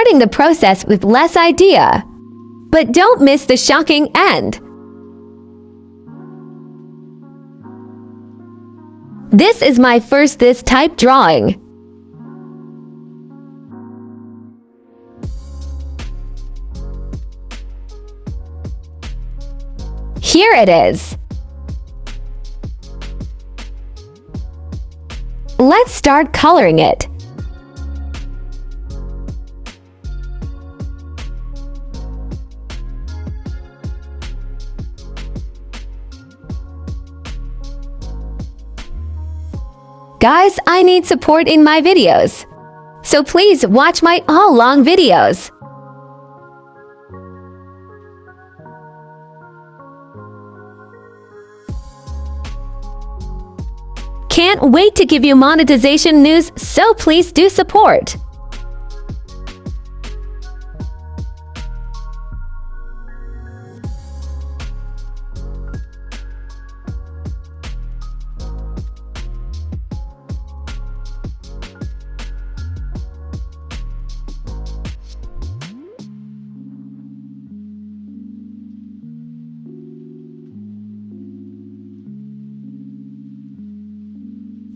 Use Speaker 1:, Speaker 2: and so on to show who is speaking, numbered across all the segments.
Speaker 1: starting the process with less idea. But don't miss the shocking end. This is my first this type drawing. Here it is. Let's start coloring it. Guys, I need support in my videos, so please watch my all long videos. Can't wait to give you monetization news, so please do support.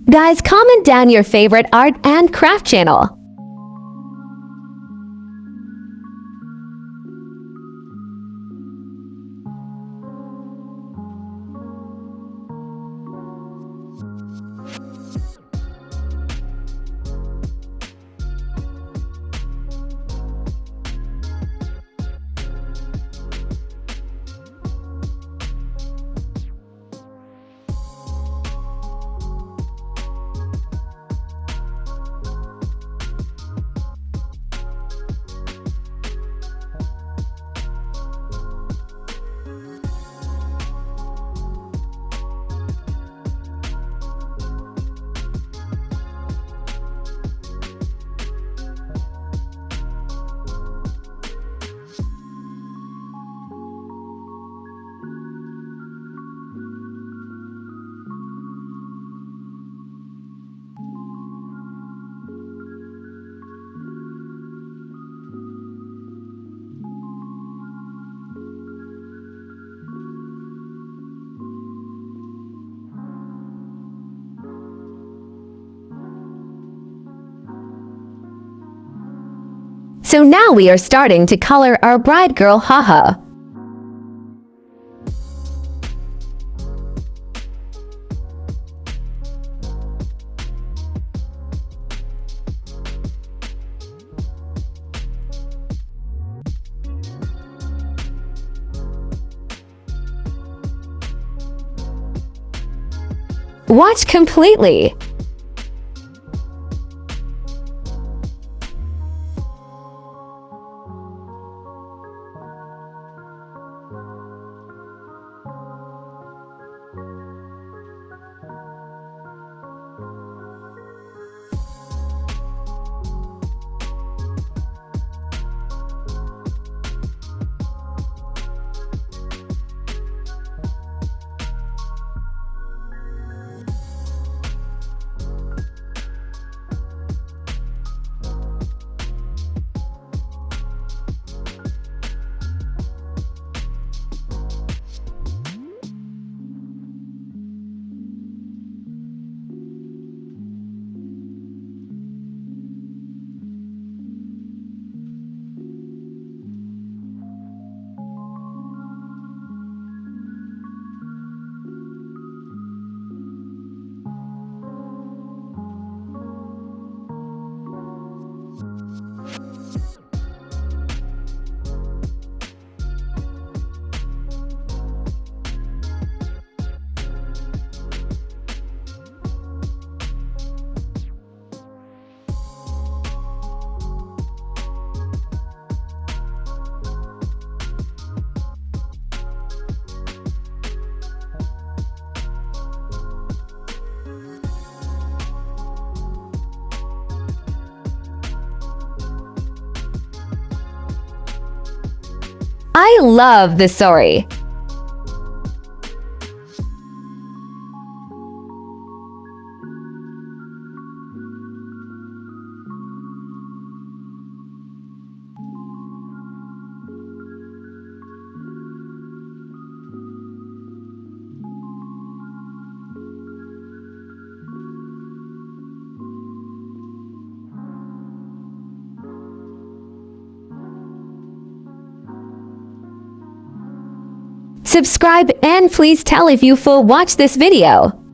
Speaker 1: Guys, comment down your favorite art and craft channel. So now we are starting to color our bride girl haha. Watch completely. I love this story. Subscribe and please tell if you full watch this video.